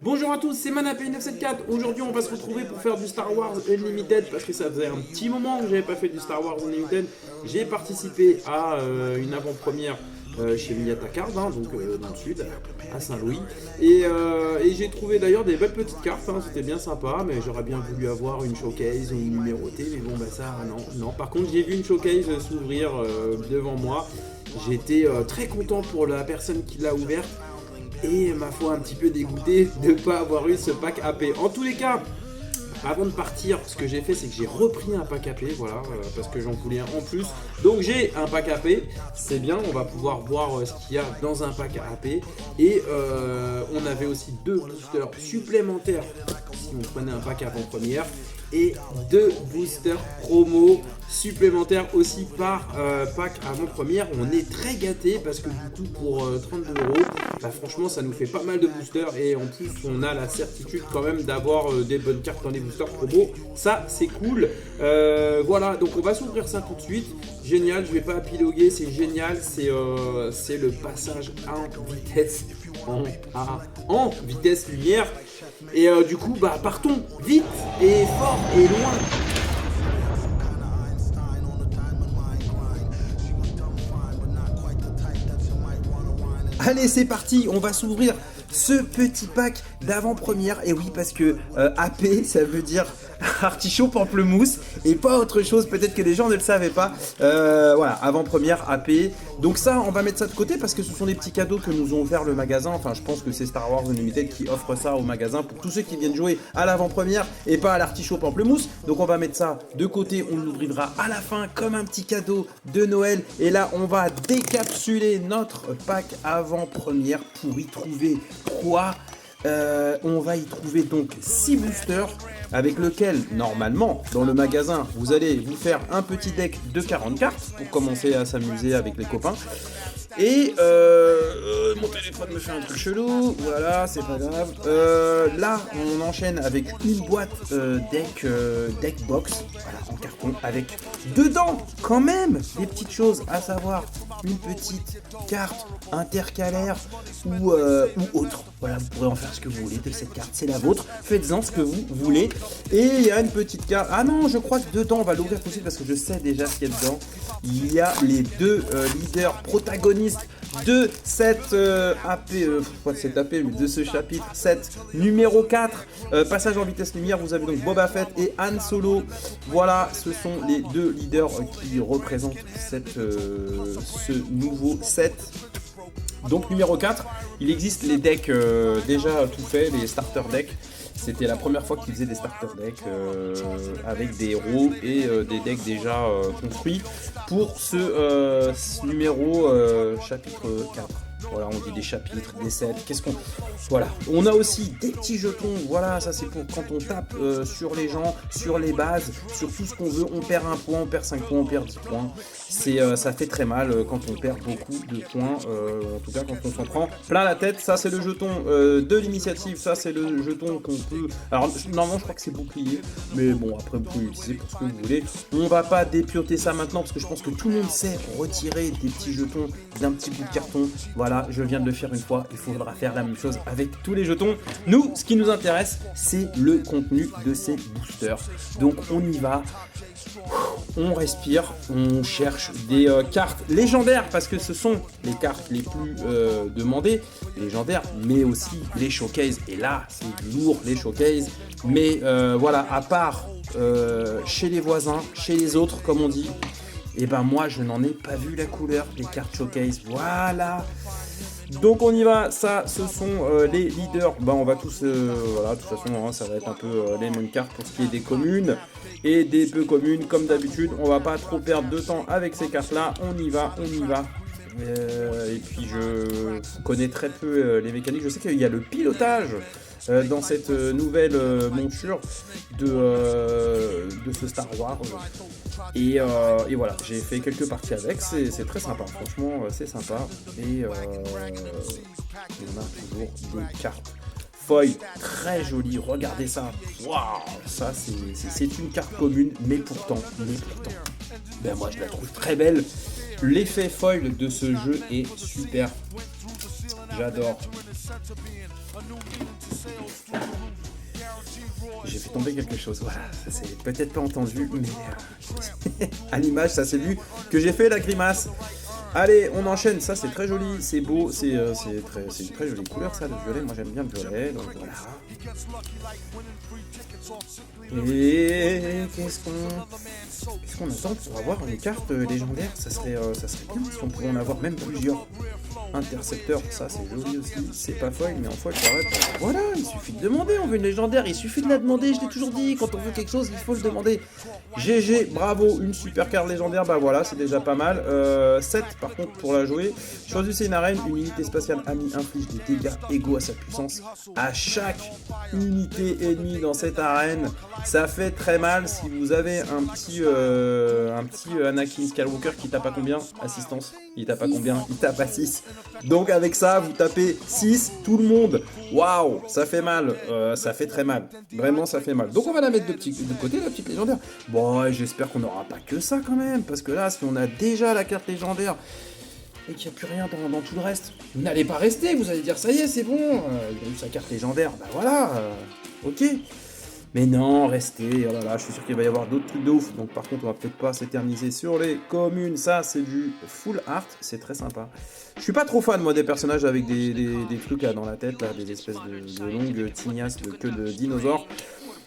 Bonjour à tous, c'est Manapay974. Aujourd'hui, on va se retrouver pour faire du Star Wars Unlimited parce que ça faisait un petit moment que j'avais pas fait du Star Wars Unlimited. J'ai participé à une avant-première chez Miyata Card, donc dans le sud, à Saint-Louis. Et j'ai trouvé d'ailleurs des belles petites cartes, c'était bien sympa, mais j'aurais bien voulu avoir une showcase ou une numérotée, mais bon, bah ça, non. Par contre, j'ai vu une showcase s'ouvrir devant moi. J'étais très content pour la personne qui l'a ouverte. Et ma foi un petit peu dégoûté de ne pas avoir eu ce pack AP. En tous les cas, avant de partir, ce que j'ai fait, c'est que j'ai repris un pack AP, voilà, parce que j'en voulais un en plus. Donc j'ai un pack AP, c'est bien, on va pouvoir voir ce qu'il y a dans un pack AP. Et on avait aussi deux boosters supplémentaires si on prenait un pack avant-première. Et deux boosters promo supplémentaires aussi par pack avant-première. On est très gâté parce que du coup pour 32 euros, bah, franchement ça nous fait pas mal de boosters et en plus on a la certitude quand même d'avoir des bonnes cartes dans les boosters promo. Ça c'est cool. Voilà, donc on va s'ouvrir ça tout de suite. Génial, je vais pas épiloguer, c'est génial, c'est le passage en vitesse en vitesse lumière. Et du coup, bah partons vite et fort et loin. Allez, c'est parti, on va s'ouvrir ce petit pack d'avant-première. Et oui, parce que AP, ça veut dire artichaut pamplemousse et pas autre chose. Peut-être que les gens ne le savaient pas. Voilà, avant-première AP. Donc ça, on va mettre ça de côté parce que ce sont des petits cadeaux que nous ont offert le magasin. Enfin, je pense que c'est Star Wars Unlimited qui offre ça au magasin pour tous ceux qui viennent jouer à l'avant-première et pas à l'artichaut pamplemousse. Donc on va mettre ça de côté. On l'ouvrira à la fin comme un petit cadeau de Noël. Et là, on va décapsuler notre pack avant-première pour y trouver quoi. On va y trouver donc 6 boosters avec lequel normalement dans le magasin vous allez vous faire un petit deck de 40 cartes pour commencer à s'amuser avec les copains. Et mon téléphone me fait un truc chelou, voilà, c'est pas grave. Là, on enchaîne avec une boîte deck box, voilà, en carton, avec dedans quand même des petites choses, à savoir une petite carte intercalaire ou autre. Voilà, vous pourrez en faire ce que vous voulez de cette carte, c'est la vôtre. Faites-en ce que vous voulez. Et il y a une petite carte. Ah non, je crois que dedans, on va l'ouvrir tout de suite parce que je sais déjà ce qu'il y a dedans. Il y a les deux leaders protagonistes de cette pas de cette AP, mais de ce chapitre 7, numéro 4, passage en vitesse lumière. Vous avez donc Boba Fett et Han Solo. Voilà, ce sont les deux leaders qui représentent ce nouveau set. Donc numéro 4, il existe les decks déjà tout faits, les starter decks. C'était la première fois qu'ils faisaient des starter decks avec des héros et des decks déjà construits pour ce numéro chapitre 4. Voilà, on dit des chapitres, des sets, qu'est-ce qu'on... Voilà, on a aussi des petits jetons, voilà, ça c'est pour quand on tape sur les gens, sur les bases, sur tout ce qu'on veut, on perd 1 point, on perd 5 points, on perd 10 points. Ça fait très mal quand on perd beaucoup de points, en tout cas quand on s'en prend plein la tête. Ça c'est le jeton de l'initiative, ça c'est le jeton qu'on peut... Alors normalement je crois que c'est bouclier, mais bon après vous pouvez l'utiliser pour ce que vous voulez. On va pas dépioter ça maintenant parce que je pense que tout le monde sait retirer des petits jetons d'un petit bout de carton. Voilà, je viens de le faire une fois, il faudra faire la même chose avec tous les jetons. Nous, ce qui nous intéresse, c'est le contenu de ces boosters. Donc on y va, on respire, on cherche des cartes légendaires parce que ce sont les cartes les plus demandées, légendaires, mais aussi les showcases. Et là, c'est lourd les showcases. Mais voilà, à part chez les voisins, chez les autres, comme on dit, et ben moi je n'en ai pas vu la couleur des cartes showcase. Voilà. Donc on y va, ça ce sont les leaders, on va tous, voilà, de toute façon ça va être un peu les mêmes cartes pour ce qui est des communes et des peu communes comme d'habitude. On va pas trop perdre de temps avec ces cartes là, on y va. Et puis je connais très peu les mécaniques, je sais qu'il y a le pilotage dans cette nouvelle monture de ce Star Wars. Et voilà, j'ai fait quelques parties avec, c'est très sympa, franchement c'est sympa. Et on a toujours des cartes foil très jolies, regardez ça, waouh, ça c'est une carte commune, mais pourtant, ben moi je la trouve très belle. L'effet foil de ce jeu est super, j'adore. J'ai fait tomber quelque chose, voilà, ça c'est peut-être pas entendu, mais à l'image, ça s'est vu que j'ai fait la grimace. Allez, on enchaîne, ça c'est très joli, c'est beau, c'est une très jolie couleur ça, le violet, moi j'aime bien le violet, donc voilà. Et qu'est-ce qu'on attend pour avoir les cartes légendaires, ça serait bien si on pouvait en avoir même plusieurs. Intercepteur, ça c'est joli aussi, c'est pas foil, mais en foil ça aurait pas. Voilà, il suffit de demander, on veut une légendaire, il suffit de la demander, je l'ai toujours dit, quand on veut quelque chose, il faut le demander. GG, bravo, une super carte légendaire, bah voilà, c'est déjà pas mal. 7 par contre pour la jouer. Choisissez une arène, une unité spatiale amie inflige des dégâts égaux à sa puissance à chaque unité ennemie dans cette arène. Ça fait très mal si vous avez un petit Anakin Skywalker qui tape à combien? Assistance. Il tape à combien? Il tape à 6. Donc avec ça, vous tapez 6, tout le monde. Waouh, ça fait mal. Ça fait très mal. Vraiment, ça fait mal. Donc on va la mettre de côté, la petite légendaire. Bon, j'espère qu'on n'aura pas que ça quand même. Parce que là, si on a déjà la carte légendaire et qu'il n'y a plus rien dans tout le reste, vous n'allez pas rester. Vous allez dire, ça y est, c'est bon. Il a eu sa carte légendaire. Bah voilà. Ok. Mais non, restez, oh là là, je suis sûr qu'il va y avoir d'autres trucs de ouf. Donc par contre, on va peut-être pas s'éterniser sur les communes. Ça, c'est du full art, c'est très sympa. Je suis pas trop fan, moi, des personnages avec des trucs là dans la tête, là, des espèces de longues tignasses de queue de dinosaures.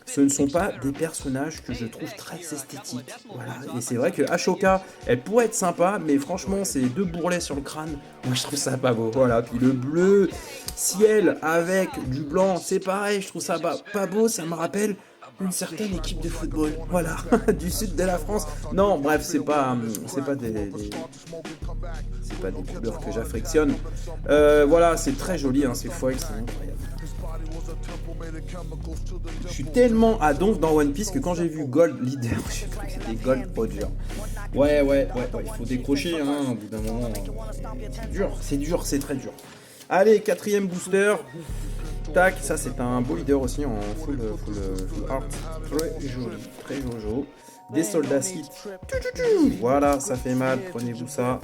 Ce ne sont pas des personnages que je trouve très esthétiques. Voilà. Et c'est vrai que Ashoka, elle pourrait être sympa, mais franchement, ces deux bourrelets sur le crâne, moi je trouve ça pas beau. Voilà. Puis le bleu ciel avec du blanc, c'est pareil, je trouve ça pas beau. Ça me rappelle une certaine équipe de football. Voilà, du sud de la France. Non, bref, c'est pas des couleurs que j'affectionne. Voilà, c'est très joli, hein, c'est foil, c'est incroyable. Je suis tellement à donf dans One Piece que quand j'ai vu Gold Leader, j'ai cru que c'était Gold Roger. Ouais, il faut décrocher, hein, au bout d'un moment. C'est dur, c'est très dur. Allez, quatrième booster. Tac, ça c'est un beau leader aussi en full art. Très joli, très jojo. Des soldats Sith. Voilà, ça fait mal, prenez-vous ça.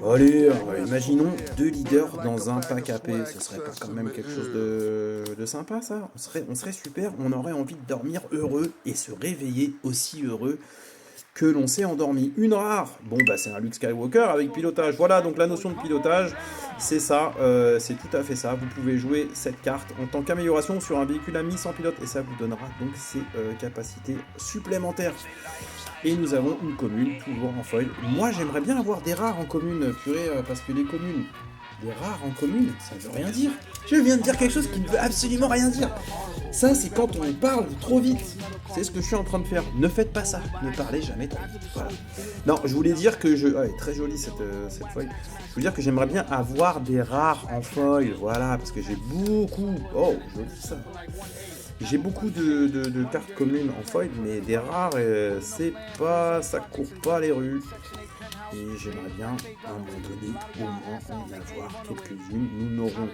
Allez, imaginons 2 leaders dans un pack AP. Ce serait pas quand même quelque chose de sympa ça? On serait super, on aurait envie de dormir heureux et se réveiller aussi heureux que l'on s'est endormi. Une rare, bon bah c'est un Luke Skywalker avec pilotage. Voilà, donc la notion de pilotage, c'est ça, c'est tout à fait ça. Vous pouvez jouer cette carte en tant qu'amélioration sur un véhicule ami sans pilote et ça vous donnera donc ses capacités supplémentaires. Et nous avons une commune, toujours en foil. Moi j'aimerais bien avoir des rares en commune, purée, parce que les communes, des rares en commune, ça veut rien dire. Je viens de dire quelque chose qui ne veut absolument rien dire. Ça, c'est quand on parle trop vite. C'est ce que je suis en train de faire. Ne faites pas ça. Ne parlez jamais trop vite. Voilà. Non, je voulais dire que je... Ah, elle est très jolie cette foil. Je voulais dire que j'aimerais bien avoir des rares en foil. Voilà, parce que j'ai beaucoup... Oh, joli ça. J'ai beaucoup de cartes communes en foil, mais des rares, c'est pas... Ça court pas les rues. Et j'aimerais bien, à un moment donné, au moins en avoir quelques-unes. Nous n'aurons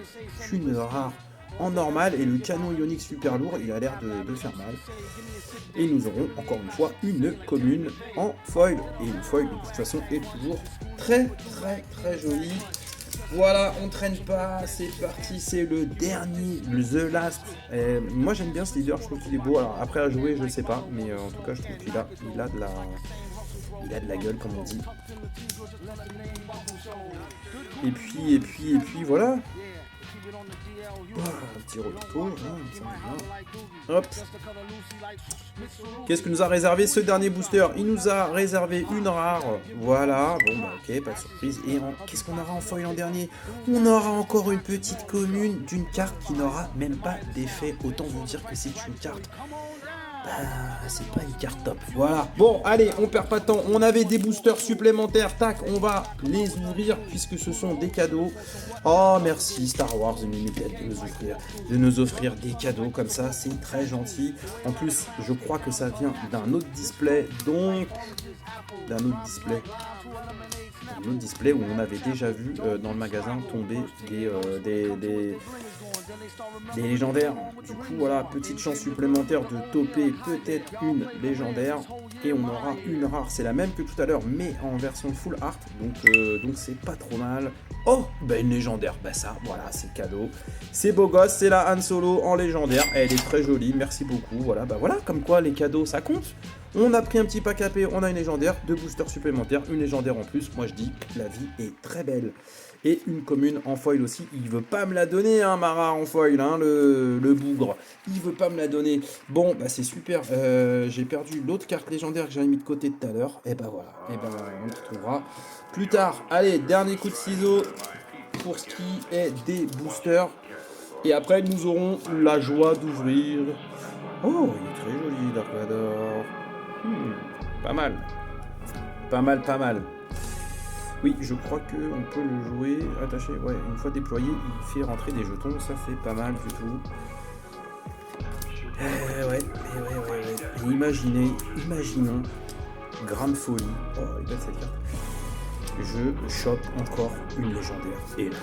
qu'une rare en normal et le canon ionique super lourd, il a l'air de faire mal. Et nous aurons encore une fois une commune en foil. Et une foil, de toute façon, est toujours très jolie. Voilà, on traîne pas, c'est parti, c'est le dernier, le The Last. Moi j'aime bien ce leader, je trouve qu'il est beau. Alors après à jouer, je sais pas, mais en tout cas je trouve qu'il a de la gueule comme on dit. Et puis voilà. Oh, un petit retour, hop. Qu'est-ce que nous a réservé ce dernier booster? Il nous a réservé une rare. Voilà, bon bah ok, pas de surprise. Et qu'est-ce qu'on aura en foil en dernier? On aura encore une petite commune d'une carte qui n'aura même pas d'effet. Autant vous dire que c'est une carte. C'est pas une carte top. Voilà. Bon, allez, on perd pas de temps. On avait des boosters supplémentaires. Tac, on va les ouvrir puisque ce sont des cadeaux. Oh, merci Star Wars de nous offrir des cadeaux comme ça. C'est très gentil. En plus, je crois que ça vient d'un autre display. Donc, d'un autre display. un autre display où on avait déjà vu dans le magasin tomber des légendaires. Du coup, voilà, petite chance supplémentaire de toper peut-être une légendaire. Et on aura une rare. C'est la même que tout à l'heure, mais en version full art. Donc c'est pas trop mal. Oh, bah une légendaire. Bah ça, voilà, c'est cadeau. C'est beau gosse, c'est la Han Solo en légendaire. Elle est très jolie, merci beaucoup. Voilà, bah voilà, comme quoi les cadeaux, ça compte. On a pris un petit pack AP, on a une légendaire, 2 boosters supplémentaires, une légendaire en plus. Moi je dis que la vie est très belle. Et une commune en foil aussi. Il veut pas me la donner, hein, Mara en foil, hein, le bougre. Il veut pas me la donner. Bon, bah c'est super. J'ai perdu l'autre carte légendaire que j'avais mis de côté tout à l'heure. Et bah voilà. Et bah on le retrouvera plus tard. Allez, dernier coup de ciseau pour ce qui est des boosters. Et après, nous aurons la joie d'ouvrir. Oh, il est très joli, Dark Vador. Pas mal. Pas mal, pas mal. Oui, je crois qu'on peut le jouer attaché. Ouais, une fois déployé, il fait rentrer des jetons. Ça, c'est pas mal du tout. Ouais. Et imaginons, grande folie. Oh, elle est belle cette carte. Je chope encore une légendaire. Et là,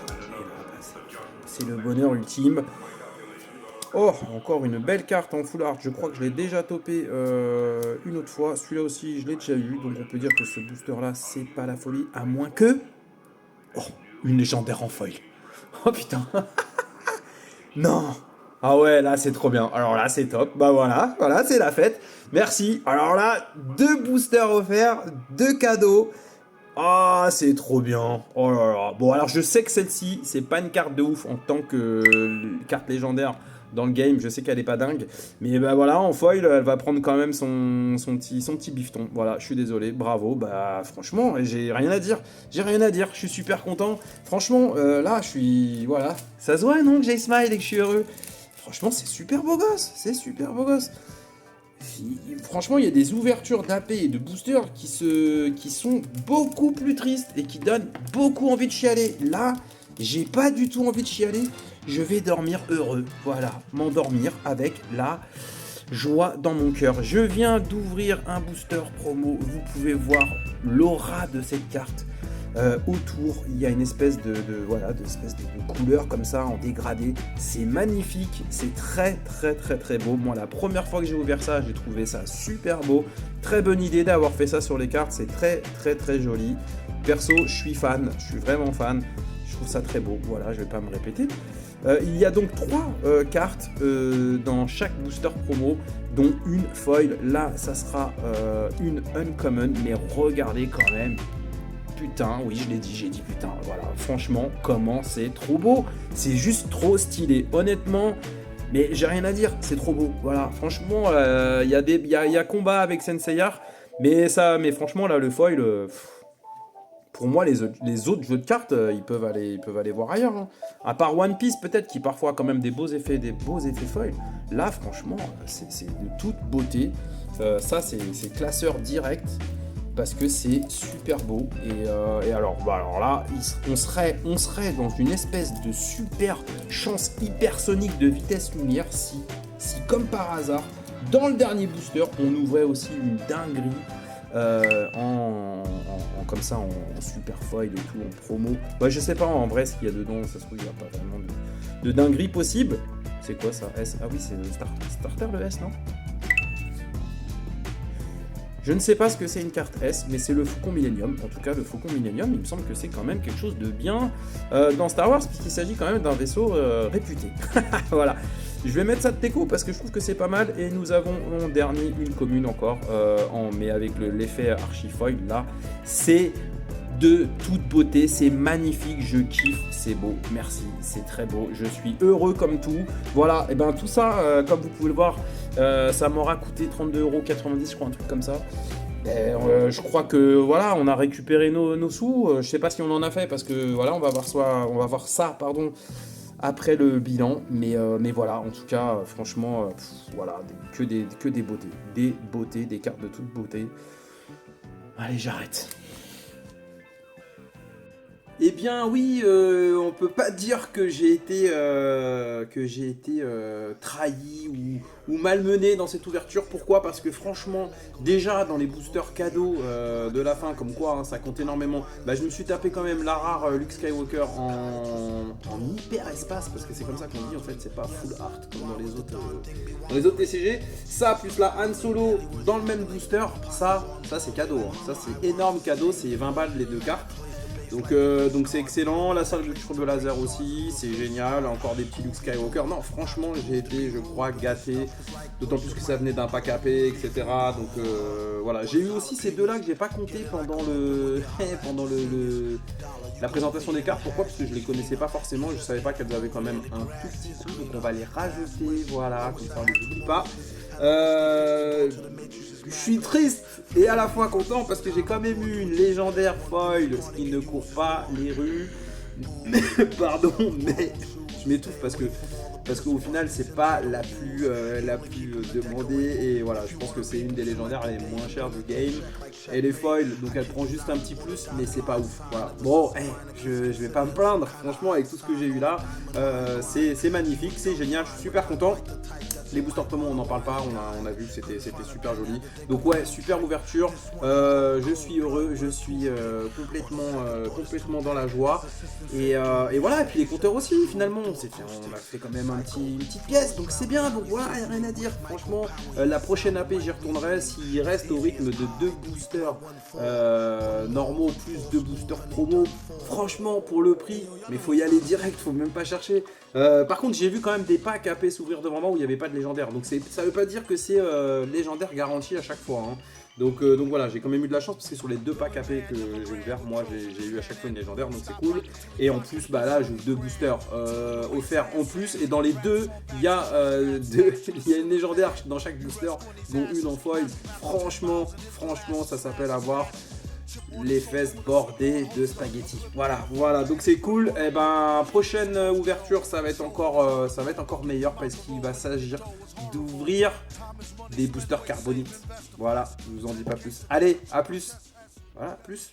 c'est le bonheur ultime. Oh, encore une belle carte en full art. Je crois que je l'ai déjà topé une autre fois. Celui-là aussi, je l'ai déjà eu. Donc on peut dire que ce booster-là, c'est pas la folie. À moins que... Oh, une légendaire en foil. Oh putain. Non. Ah ouais, là, c'est trop bien. Alors là, c'est top. Bah voilà, c'est la fête. Merci. Alors là, 2 boosters offerts, 2 cadeaux. Ah, c'est trop bien. Oh là là. Bon, alors je sais que celle-ci, c'est pas une carte de ouf en tant que carte légendaire dans le game. Je sais qu'elle est pas dingue. Mais bah voilà, en foil, elle va prendre quand même son petit bifton. Voilà, je suis désolé. Bravo. Bah franchement, j'ai rien à dire. Je suis super content. Franchement, là, je suis... Voilà. Ça se voit, non, que j'ai smile et que je suis heureux. Franchement, c'est super beau gosse. Franchement, il y a des ouvertures d'AP et de boosters qui sont beaucoup plus tristes et qui donnent beaucoup envie de chialer. Là, j'ai pas du tout envie de chialer. Je vais dormir heureux. Voilà, m'endormir avec la joie dans mon cœur. Je viens d'ouvrir un booster promo. Vous pouvez voir l'aura de cette carte. Autour, il y a une espèce de couleur comme ça en dégradé. C'est magnifique, c'est très beau. Moi, la première fois que j'ai ouvert ça, j'ai trouvé ça super beau. Très bonne idée d'avoir fait ça sur les cartes, c'est très joli. Perso, je suis fan, je suis vraiment fan. Je trouve ça très beau. Voilà, je vais pas me répéter. Il y a donc 3 cartes dans chaque booster promo, dont une foil. Là, ça sera une uncommon, mais regardez quand même. Putain, oui, je l'ai dit, j'ai dit putain. Voilà, franchement, comment c'est trop beau. C'est juste trop stylé. Honnêtement, mais j'ai rien à dire, c'est trop beau. Voilà, franchement, il y a combat avec Senseiya, mais franchement, là, le foil, pour moi, les autres jeux de cartes, ils peuvent aller voir ailleurs. Hein. À part One Piece, peut-être, qui parfois a quand même des beaux effets foil. Là, franchement, c'est de toute beauté. Ça, c'est classeur direct. Parce que c'est super beau et alors là on serait dans une espèce de super chance hypersonique de vitesse lumière si comme par hasard dans le dernier booster on ouvrait aussi une dinguerie comme ça en super foil et tout en promo. Bah je sais pas en vrai ce qu'il y a dedans, ça se trouve il n'y a pas vraiment de dinguerie possible. C'est quoi ça S? Ah oui c'est le starter le S non? Je ne sais pas ce que c'est une carte S, mais c'est le Faucon Millennium. En tout cas, le Faucon Millennium, il me semble que c'est quand même quelque chose de bien dans Star Wars, puisqu'il s'agit quand même d'un vaisseau réputé. Voilà. Je vais mettre ça de déco parce que je trouve que c'est pas mal. Et nous avons en dernier une commune encore, mais avec l'effet Archifoil, là, c'est de toute beauté, c'est magnifique, je kiffe, c'est beau, merci, c'est très beau, je suis heureux comme tout. Voilà, et ben tout ça, comme vous pouvez le voir, ça m'aura coûté 32,90 €, je crois, un truc comme ça. Je crois que voilà, on a récupéré nos sous. Je sais pas si on en a fait parce que voilà, on va voir ça, après le bilan. Mais voilà, en tout cas, franchement, voilà, que des beautés, des cartes de toute beauté. Allez, j'arrête. Eh bien oui, on peut pas dire que j'ai été, trahi ou malmené dans cette ouverture. Pourquoi? Parce que franchement, déjà dans les boosters cadeaux de la fin, comme quoi hein, ça compte énormément, bah, je me suis tapé quand même la rare Luke Skywalker en hyper espace, parce que c'est comme ça qu'on dit en fait, c'est pas full art comme dans les autres TCG. Ça plus la Han Solo dans le même booster, ça c'est cadeau. Hein. Ça c'est énorme cadeau, c'est 20 balles les deux cartes. Donc c'est excellent, la salle de laser aussi, c'est génial, encore des petits Luke Skywalker. Non, franchement, j'ai été, je crois, gâté, d'autant plus que ça venait d'un pack AP, etc. Donc voilà, j'ai eu aussi ces deux-là que j'ai pas compté pendant la présentation des cartes. Pourquoi? Parce que je les connaissais pas forcément, je savais pas qu'elles avaient quand même un tout petit coup, donc on va les rajouter, voilà, comme ça on les oublie pas. Je suis triste et à la fois content parce que j'ai quand même eu une légendaire foil qui ne court pas les rues. Pardon, mais je m'étouffe parce qu'au final c'est pas la plus demandée et voilà, je pense que c'est une des légendaires les moins chères du game. Elle est foil donc elle prend juste un petit plus mais c'est pas ouf. Voilà. Bon, je vais pas me plaindre, franchement avec tout ce que j'ai eu là, c'est magnifique, c'est génial, je suis super content. Les boosters promo on n'en parle pas, on a vu que c'était super joli. Donc ouais, super ouverture, je suis heureux, je suis complètement dans la joie. Et voilà, et puis les compteurs aussi finalement, on a fait quand même une petite pièce, donc c'est bien, donc voilà, y a rien à dire. Franchement, la prochaine AP j'y retournerai s'il reste au rythme de 2 boosters normaux plus 2 boosters promo. Franchement pour le prix, mais faut y aller direct, faut même pas chercher. Par contre j'ai vu quand même des packs AP s'ouvrir devant moi où il n'y avait pas de légendaire, donc ça veut pas dire que c'est légendaire garanti à chaque fois hein. Donc voilà, j'ai quand même eu de la chance parce que sur les 2 packs AP que j'ai ouverts, moi j'ai eu à chaque fois une légendaire, donc c'est cool. Et en plus bah là j'ai 2 boosters offerts en plus, et dans les deux il y a une légendaire dans chaque booster, dont une en foil. Franchement ça s'appelle avoir les fesses bordées de spaghettis. Voilà, donc c'est cool. Et ben prochaine ouverture, ça va être encore meilleur parce qu'il va s'agir d'ouvrir des boosters carbonites. Voilà, je vous en dis pas plus. Allez, à plus. Voilà, plus.